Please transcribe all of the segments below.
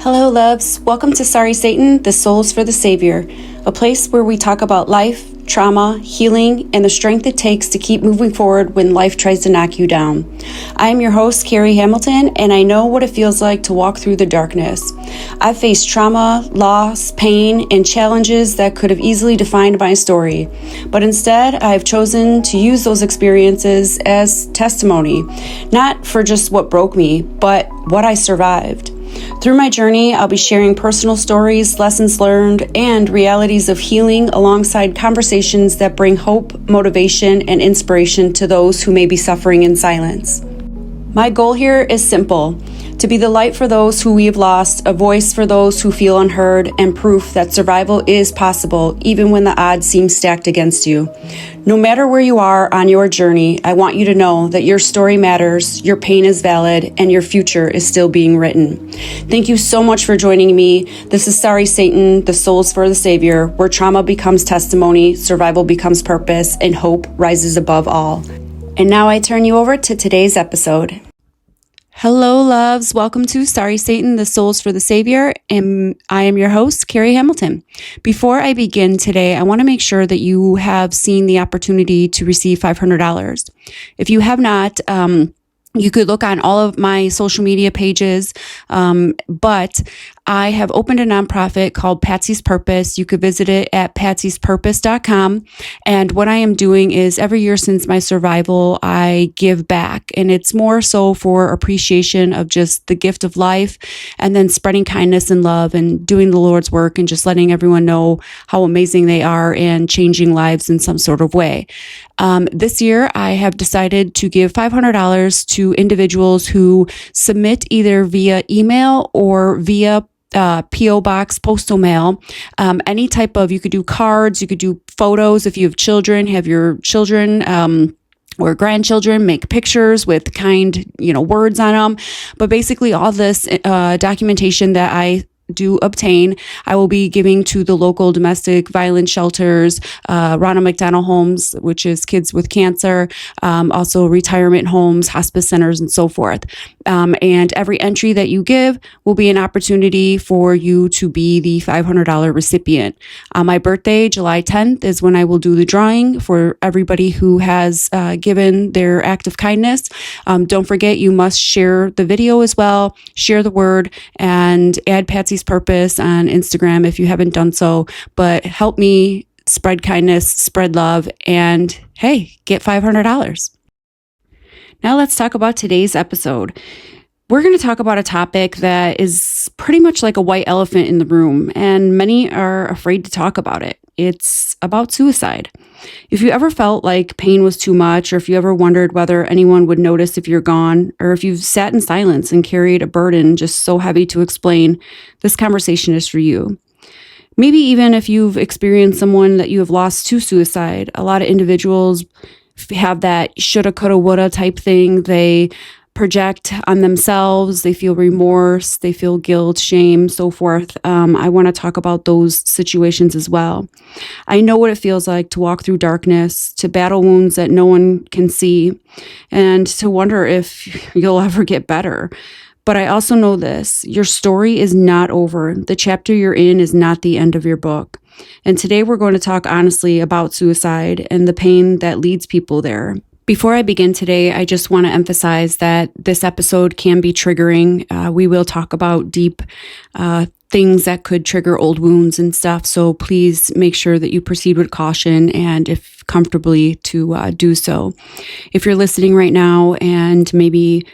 Hello, loves. Welcome to Sorry Satan, the Souls for the Savior, a place where we talk about life, trauma, healing, and the strength it takes to keep moving forward when life tries to knock you down. I am your host, Carrie Hamilton, and I know what it feels like to walk through the darkness. I've faced trauma, loss, pain, and challenges that could have easily defined my story. But instead, I've chosen to use those experiences as testimony, not for just what broke me, but what I survived. Through my journey, I'll be sharing personal stories, lessons learned, and realities of healing alongside conversations that bring hope, motivation, and inspiration to those who may be suffering in silence. My goal here is simple: to be the light for those who we have lost, a voice for those who feel unheard, and proof that survival is possible even when the odds seem stacked against you. No matter where you are on your journey, I want you to know that your story matters, your pain is valid, and your future is still being written. Thank you so much for joining me. This is Sorry Satan, the Souls for the Savior, where trauma becomes testimony, survival becomes purpose, and hope rises above all. And now I turn you over to today's episode. Hello, loves. Welcome to Sorry Satan, the Souls for the Savior, and I am your host, Carrie Hamilton. Before I begin today, I want to make sure that you have seen the opportunity to receive $500. If you have not, you could look on all of my social media pages, but I have opened a nonprofit called Patsy's Purpose. You could visit it at patsyspurpose.com. And what I am doing is every year since my survival, I give back. And it's more so for appreciation of just the gift of life, and then spreading kindness and love and doing the Lord's work and just letting everyone know how amazing they are and changing lives in some sort of way. This year, I have decided to give $500 to individuals who submit either via email or via P.O. Box, postal mail, any type of, you could do cards, you could do photos. If you have children, have your children, or grandchildren make pictures with kind, words on them. But basically all this documentation that I do obtain, I will be giving to the local domestic violence shelters, Ronald McDonald Homes, which is kids with cancer, also retirement homes, hospice centers, and so forth. And every entry that you give will be an opportunity for you to be the $500 recipient. On my birthday, July 10th, is when I will do the drawing for everybody who has given their act of kindness. Don't forget, you must share the video as well, share the word, and add Patsy's Purpose on Instagram if you haven't done so. But help me spread kindness, spread love, and hey, get $500. Now let's talk about today's episode. We're going to talk about a topic that is pretty much like a white elephant in the room, and many are afraid to talk about it. It's about suicide. If you ever felt like pain was too much, or if you ever wondered whether anyone would notice if you're gone, or if you've sat in silence and carried a burden just so heavy to explain, this conversation is for you. Maybe even if you've experienced someone that you have lost to suicide. A lot of individuals have that shoulda, coulda, woulda type thing. They project on themselves. They feel remorse. They feel guilt, shame, so forth. I want to talk about those situations as well. I know what it feels like to walk through darkness, to battle wounds that no one can see, and to wonder if you'll ever get better. But I also know this: your story is not over. The chapter you're in is not the end of your book. And today we're going to talk honestly about suicide and the pain that leads people there. Before I begin today, I just want to emphasize that this episode can be triggering. We will talk about deep things that could trigger old wounds and stuff. So please make sure that you proceed with caution, and if comfortably, to do so. If you're listening right now and maybe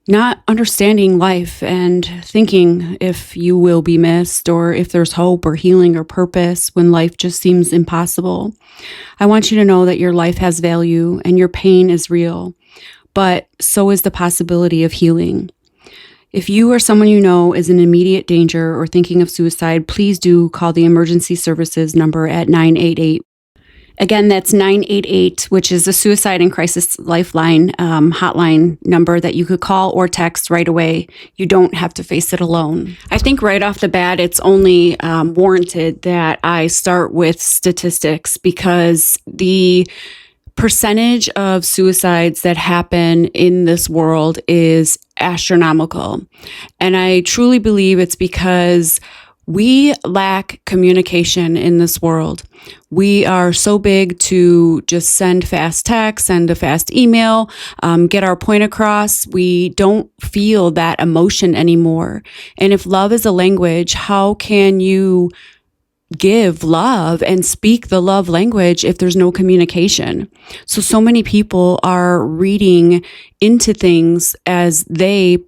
not understanding life and thinking if you will be missed, or if there's hope or healing or purpose when life just seems impossible, I want you to know that your life has value and your pain is real, but so is the possibility of healing. If you or someone you know is in immediate danger or thinking of suicide, please do call the emergency services number at 988. Again, that's 988, which is the Suicide and Crisis Lifeline hotline number that you could call or text right away. You don't have to face it alone. I think right off the bat, it's only warranted that I start with statistics, because the percentage of suicides that happen in this world is astronomical. And I truly believe it's because we lack communication in this world. We are so big to just send fast text, send a fast email, get our point across. We don't feel that emotion anymore. And if love is a language, how can you give love and speak the love language if there's no communication? So many people are reading into things as they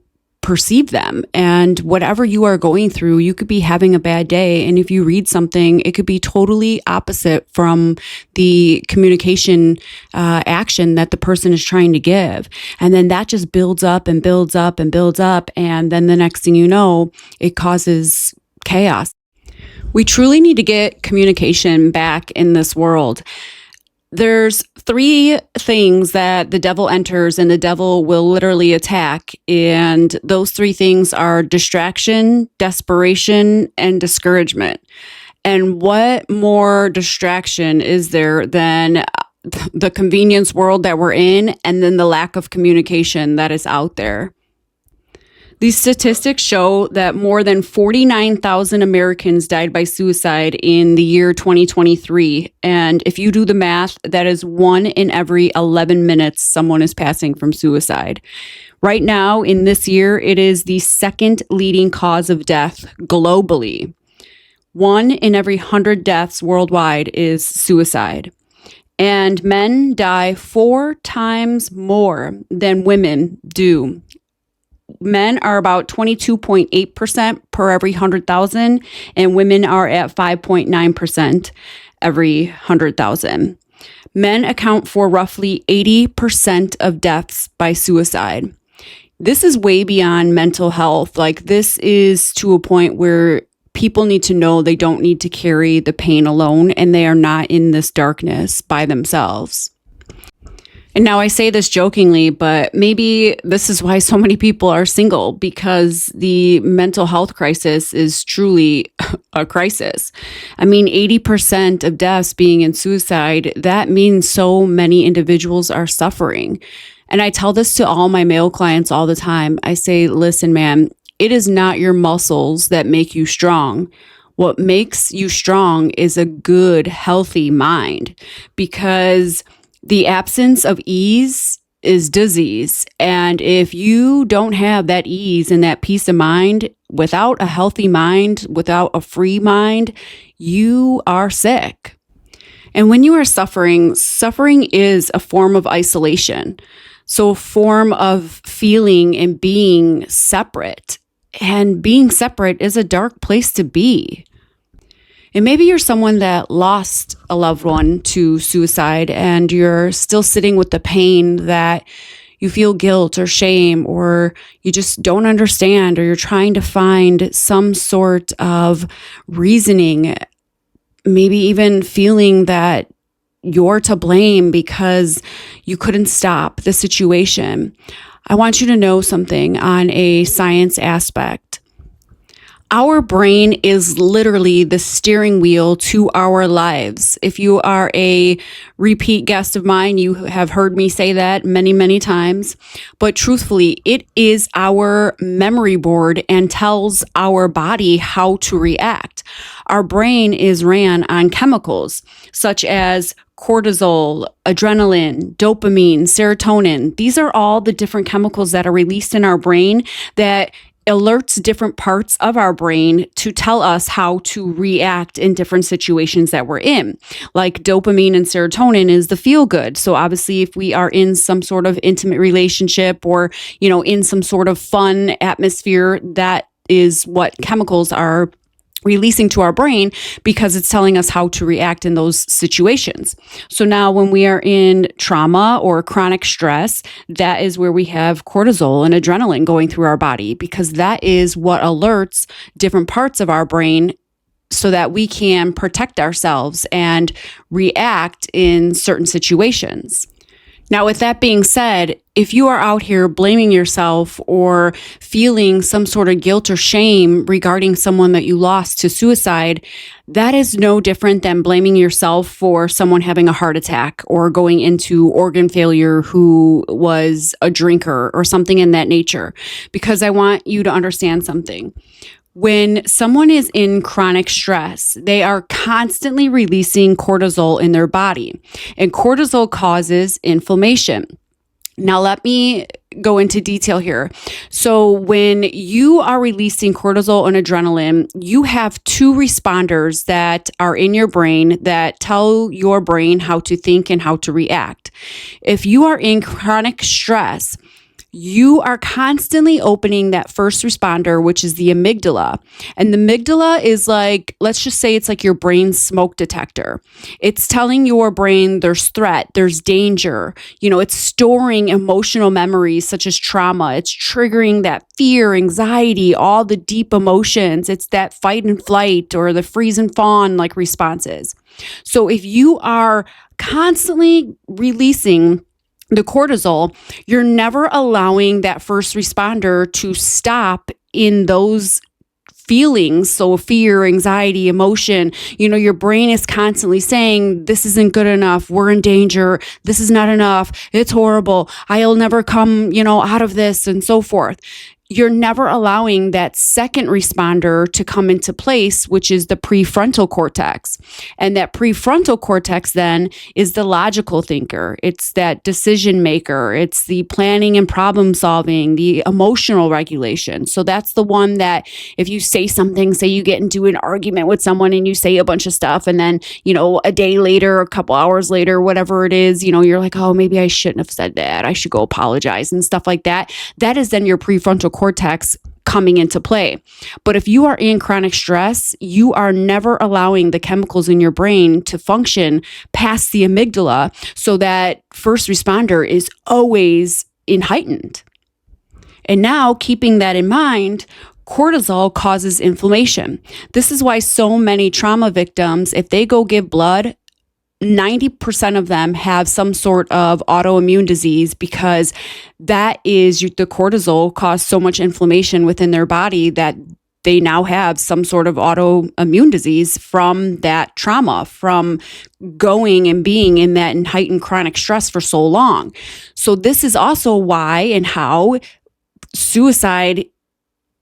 perceive them. And whatever you are going through, you could be having a bad day. And if you read something, it could be totally opposite from the communication action that the person is trying to give. And then that just builds up and builds up and builds up. And then the next thing you know, it causes chaos. We truly need to get communication back in this world. There's 3 things that the devil enters and the devil will literally attack. And those 3 things are distraction, desperation, and discouragement. And what more distraction is there than the convenience world that we're in and then the lack of communication that is out there? These statistics show that more than 49,000 Americans died by suicide in the year 2023. And if you do the math, that is 1 in every 11 minutes someone is passing from suicide. Right now, in this year, it is the 2nd leading cause of death globally. 1 in every 100 deaths worldwide is suicide. And men die 4 times more than women do. Men are about 22.8% per every 100,000, and women are at 5.9% every 100,000. Men account for roughly 80% of deaths by suicide. This is way beyond mental health. Like, this is to a point where people need to know they don't need to carry the pain alone, and they are not in this darkness by themselves. And now I say this jokingly, but maybe this is why so many people are single, because the mental health crisis is truly a crisis. I mean, 80% of deaths being in suicide, that means so many individuals are suffering. And I tell this to all my male clients all the time. I say, listen, man, it is not your muscles that make you strong. What makes you strong is a good, healthy mind, because the absence of ease is disease. And if you don't have that ease and that peace of mind, without a healthy mind, without a free mind, you are sick. And when you are suffering, suffering is a form of isolation. So a form of feeling and being separate. And being separate is a dark place to be. And maybe you're someone that lost a loved one to suicide and you're still sitting with the pain that you feel guilt or shame, or you just don't understand, or you're trying to find some sort of reasoning, maybe even feeling that you're to blame because you couldn't stop the situation. I want you to know something on a science aspect. Our brain is literally the steering wheel to our lives. If you are a repeat guest of mine, you have heard me say that many, many times. But truthfully, it is our memory board and tells our body how to react. Our brain is ran on chemicals such as cortisol, adrenaline, dopamine, serotonin. These are all the different chemicals that are released in our brain that alerts different parts of our brain to tell us how to react in different situations that we're in. Like dopamine and serotonin is the feel good. So obviously if we are in some sort of intimate relationship or, in some sort of fun atmosphere, that is what chemicals are releasing to our brain because it's telling us how to react in those situations. So now when we are in trauma or chronic stress, that is where we have cortisol and adrenaline going through our body, because that is what alerts different parts of our brain so that we can protect ourselves and react in certain situations. Now, with that being said, if you are out here blaming yourself or feeling some sort of guilt or shame regarding someone that you lost to suicide, that is no different than blaming yourself for someone having a heart attack or going into organ failure who was a drinker or something in that nature. Because I want you to understand something. When someone is in chronic stress, they are constantly releasing cortisol in their body, and cortisol causes inflammation. Now, let me go into detail here. So when you are releasing cortisol and adrenaline, you have two responders that are in your brain that tell your brain how to think and how to react. If you are in chronic stress, you are constantly opening that first responder, which is the amygdala. And the amygdala is like, let's just say it's like your brain's smoke detector. It's telling your brain there's threat, there's danger. It's storing emotional memories such as trauma. It's triggering that fear, anxiety, all the deep emotions. It's that fight and flight or the freeze and fawn like responses. So if you are constantly releasing the cortisol, you're never allowing that first responder to stop in those feelings. So fear, anxiety, emotion, your brain is constantly saying, this isn't good enough. We're in danger. This is not enough. It's horrible. I'll never come, out of this and so forth. You're never allowing that second responder to come into place, which is the prefrontal cortex. And that prefrontal cortex then is the logical thinker. It's that decision maker. It's the planning and problem solving, the emotional regulation. So that's the one that if you say something, say you get into an argument with someone and you say a bunch of stuff, and then, a day later, a couple hours later, whatever it is, you're like, oh, maybe I shouldn't have said that. I should go apologize and stuff like that. That is then your prefrontal cortex coming into play. But if you are in chronic stress, you are never allowing the chemicals in your brain to function past the amygdala, so that first responder is always heightened. And now, keeping that in mind, cortisol causes inflammation. This is why so many trauma victims, if they go give blood, 90% of them have some sort of autoimmune disease, because that is the cortisol caused so much inflammation within their body that they now have some sort of autoimmune disease from that trauma, from going and being in that heightened chronic stress for so long. So this is also why and how suicide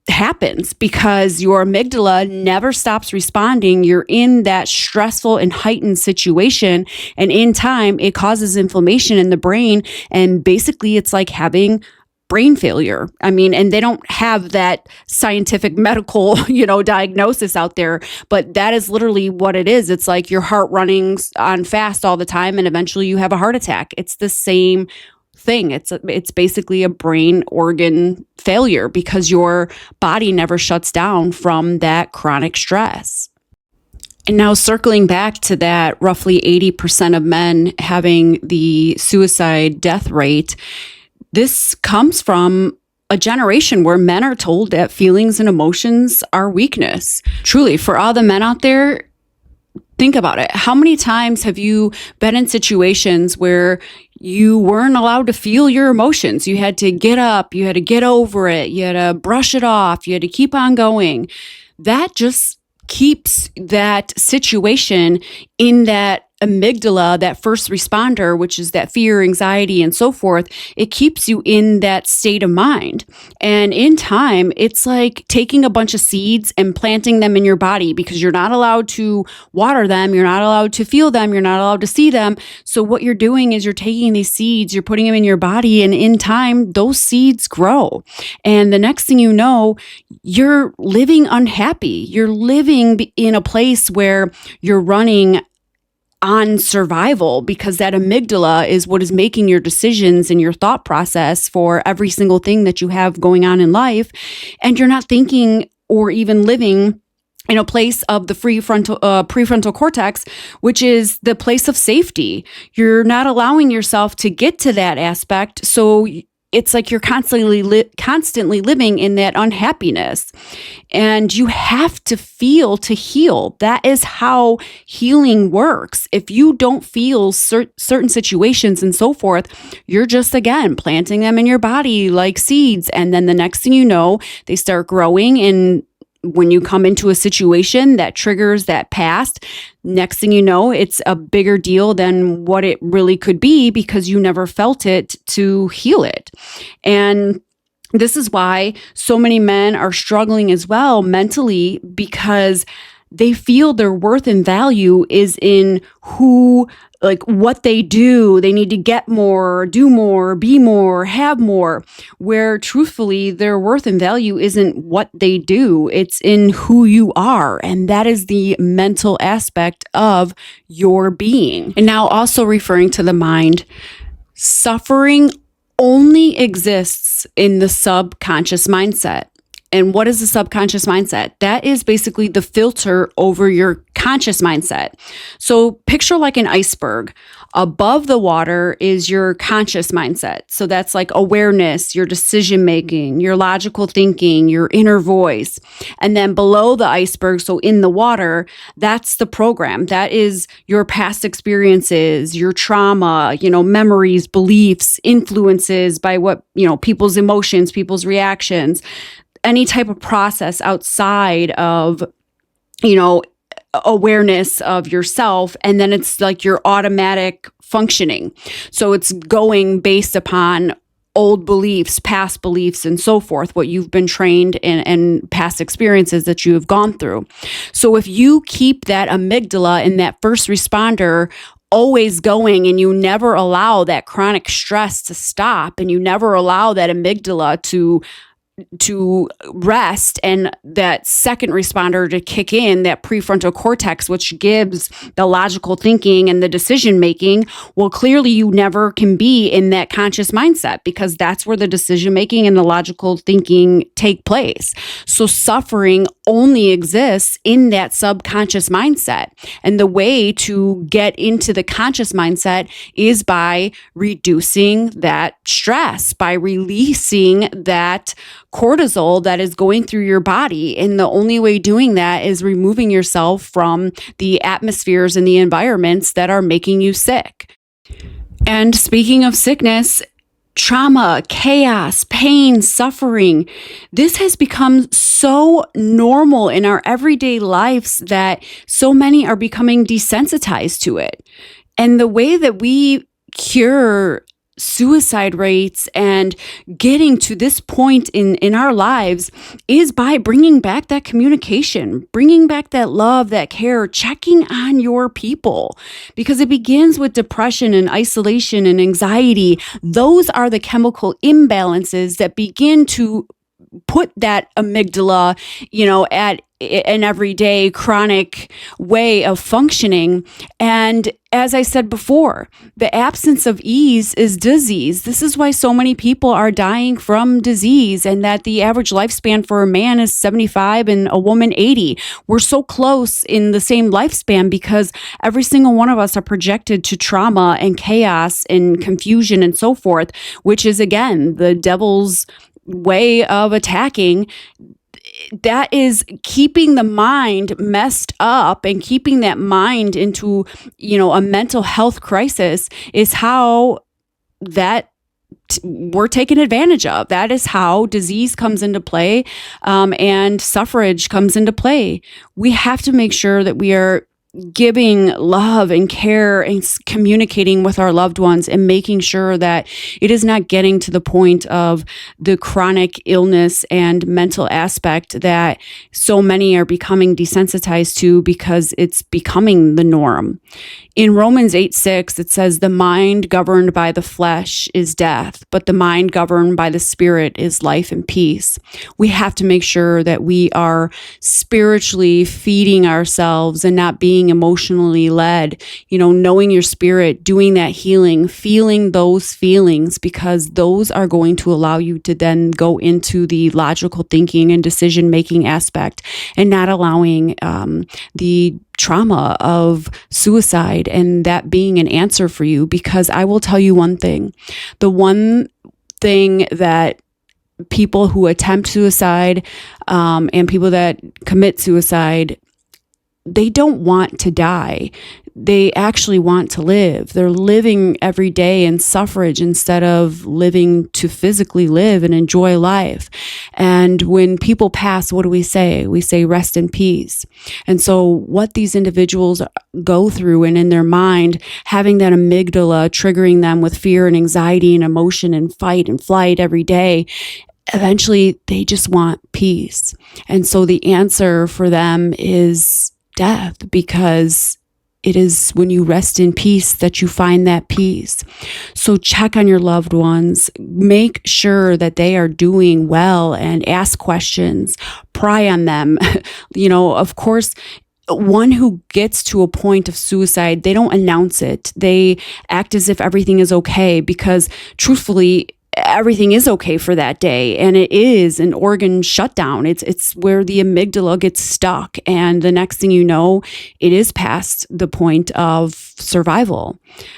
happens, because your amygdala never stops responding. You're in that stressful and heightened situation, and in time it causes inflammation in the brain, and basically it's like having brain failure. And they don't have that scientific medical, diagnosis out there, but that is literally what it is. It's like your heart running on fast all the time, and eventually you have a heart attack. It's the same thing. It's basically a brain organ failure, because your body never shuts down from that chronic stress. And now, circling back to that roughly 80% of men having the suicide death rate, this comes from a generation where men are told that feelings and emotions are weakness. Truly, for all the men out there, think about it. How many times have you been in situations where you weren't allowed to feel your emotions? You had to get up, you had to get over it, you had to brush it off, you had to keep on going. That just keeps that situation in that amygdala, that first responder, which is that fear, anxiety, and so forth. It keeps you in that state of mind. And in time, it's like taking a bunch of seeds and planting them in your body, because you're not allowed to water them. You're not allowed to feel them. You're not allowed to see them. So what you're doing is you're taking these seeds, you're putting them in your body, and in time, those seeds grow. And the next thing you know, you're living unhappy. You're living in a place where you're running on survival, because that amygdala is what is making your decisions and your thought process for every single thing that you have going on in life. And you're not thinking or even living in a place of the prefrontal cortex, which is the place of safety. You're not allowing yourself to get to that aspect. So it's like you're constantly living in that unhappiness. And you have to feel to heal. That is how healing works. If you don't feel certain situations and so forth, you're just, again, planting them in your body like seeds. And then the next thing you know, they start growing. And when you come into a situation that triggers that past, next thing you know, it's a bigger deal than what it really could be because you never felt it to heal it. And this is why so many men are struggling as well mentally, because they feel their worth and value is in what they do. They need to get more, do more, be more, have more, where truthfully their worth and value isn't what they do. It's in who you are. And that is the mental aspect of your being. And now, also referring to the mind, suffering only exists in the subconscious mindset. And what is the subconscious mindset? That is basically the filter over your conscious mindset. So picture like an iceberg. Above the water is your conscious mindset. So that's like awareness, your decision making, your logical thinking, your inner voice. And then below the iceberg, so in the water, that's the program. That is your past experiences, your trauma, memories, beliefs, influences by what, people's emotions, people's reactions, any type of process outside of, awareness of yourself. And then it's like your automatic functioning. So it's going based upon old beliefs, past beliefs, and so forth, what you've been trained in and past experiences that you have gone through. So if you keep that amygdala and that first responder always going, and you never allow that chronic stress to stop, and you never allow that amygdala to rest and that second responder to kick in, that prefrontal cortex, which gives the logical thinking and the decision making, well, clearly you never can be in that conscious mindset, because that's where the decision making and the logical thinking take place. So suffering only exists in that subconscious mindset. And the way to get into the conscious mindset is by reducing that stress, by releasing that cortisol that is going through your body. And the only way doing that is removing yourself from the atmospheres and the environments that are making you sick. And speaking of sickness, trauma, chaos, pain, suffering, this has become so normal in our everyday lives that so many are becoming desensitized to it. And the way that we cure suicide rates and getting to this point in our lives is by bringing back that communication, bringing back that love, that care, checking on your people, because it begins with depression and isolation and anxiety. Those are the chemical imbalances that begin to put that amygdala, at an everyday chronic way of functioning. And as I said before, the absence of ease is disease. This is why so many people are dying from disease, and that the average lifespan for a man is 75 and a woman 80. We're so close in the same lifespan because every single one of us are projected to trauma and chaos and confusion and so forth, which is, again, the devil's way of attacking. That is keeping the mind messed up, and keeping that mind into, a mental health crisis is how that we're taken advantage of. That is how disease comes into play, and suffrage comes into play. We have to make sure that we are giving love and care and communicating with our loved ones, and making sure that it is not getting to the point of the chronic illness and mental aspect that so many are becoming desensitized to, because it's becoming the norm. In Romans 8:6, it says, "The mind governed by the flesh is death, but the mind governed by the spirit is life and peace." We have to make sure that we are spiritually feeding ourselves and not being emotionally led, knowing your spirit, doing that healing, feeling those feelings, because those are going to allow you to then go into the logical thinking and decision-making aspect, and not allowing the trauma of suicide and that being an answer for you. Because I will tell you one thing, the one thing that people who attempt suicide and people that commit suicide, they don't want to die. They actually want to live. They're living every day in suffrage instead of living to physically live and enjoy life. And when people pass, what do we say? We say, rest in peace. And so what these individuals go through and in their mind, having that amygdala triggering them with fear and anxiety and emotion and fight and flight every day, eventually they just want peace. And so the answer for them is death, because it is when you rest in peace that you find that peace. So check on your loved ones. Make sure that they are doing well and ask questions. Pry on them. Of course, one who gets to a point of suicide, they don't announce it. They act as if everything is okay, because truthfully, everything is okay for that day. And it is an organ shutdown. It's where the amygdala gets stuck. And the next thing you know, it is past the point of survival.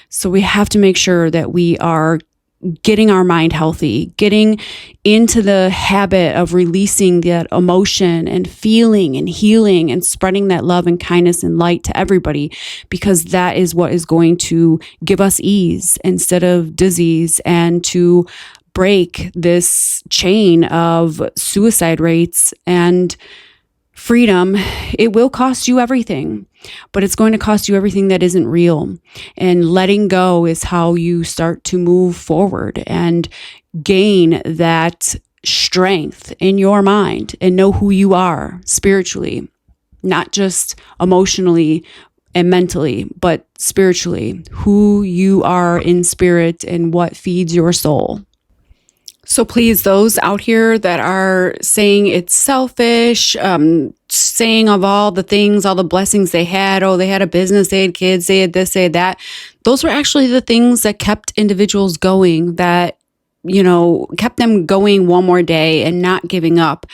So we have to make sure that we are getting our mind healthy, getting into the habit of releasing that emotion and feeling and healing and spreading that love and kindness and light to everybody, because that is what is going to give us ease instead of disease, and to break this chain of suicide rates and freedom. It will cost you everything, but it's going to cost you everything that isn't real. And letting go is how you start to move forward and gain that strength in your mind and know who you are spiritually, not just emotionally and mentally, but spiritually, who you are in spirit and what feeds your soul. So please, those out here that are saying it's selfish, saying of all the things, all the blessings they had, they had a business, they had kids, they had this, they had that. Those were actually the things that kept individuals going, that, kept them going one more day and not giving up.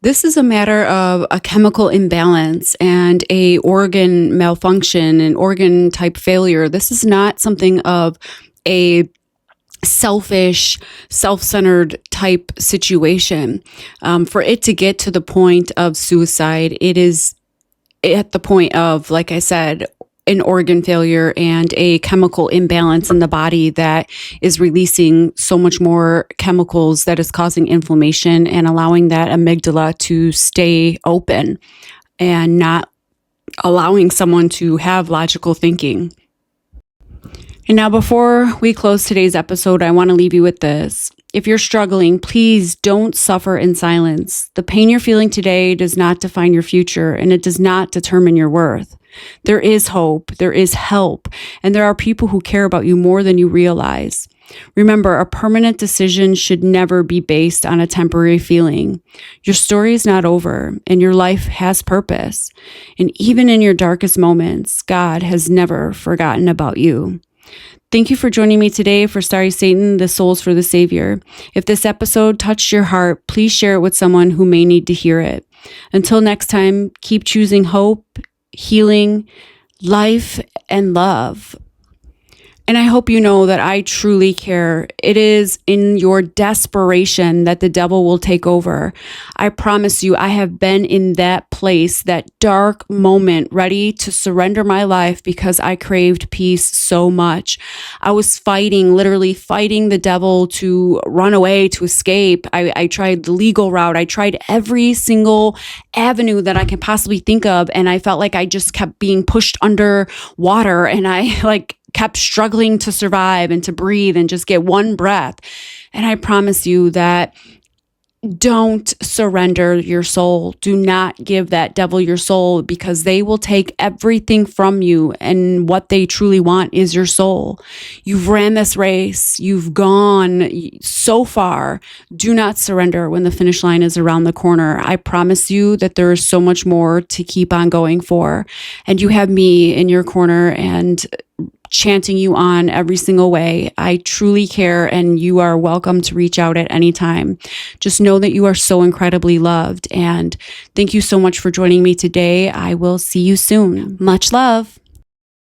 This is a matter of a chemical imbalance and a organ malfunction, an organ type failure. This is not something of a selfish, self-centered type situation. For it to get to the point of suicide, it is at the point of, like I said, an organ failure and a chemical imbalance in the body that is releasing so much more chemicals that is causing inflammation and allowing that amygdala to stay open and not allowing someone to have logical thinking. And now, before we close today's episode, I want to leave you with this. If you're struggling, please don't suffer in silence. The pain you're feeling today does not define your future, and it does not determine your worth. There is hope, there is help, and there are people who care about you more than you realize. Remember, a permanent decision should never be based on a temporary feeling. Your story is not over, and your life has purpose. And even in your darkest moments, God has never forgotten about you. Thank you for joining me today for Sorry Satan, the Souls for the Savior. If this episode touched your heart, please share it with someone who may need to hear it. Until next time, keep choosing hope, healing, life, and love. And I hope you know that I truly care. It is in your desperation that the devil will take over. I promise you, I have been in that place, that dark moment, ready to surrender my life because I craved peace so much. I was literally fighting the devil to run away, to escape. I tried the legal route. I tried every single avenue that I can possibly think of. And I felt like I just kept being pushed under water, and I kept struggling to survive and to breathe and just get one breath. And I promise you that don't surrender your soul. Do not give that devil your soul, because they will take everything from you. And what they truly want is your soul. You've ran this race. You've gone so far. Do not surrender when the finish line is around the corner. I promise you that there is so much more to keep on going for. And you have me in your corner and chanting you on every single way. I truly care, and you are welcome to reach out at any time. Just know that you are so incredibly loved, and thank you so much for joining me today. I will see you soon. Much love.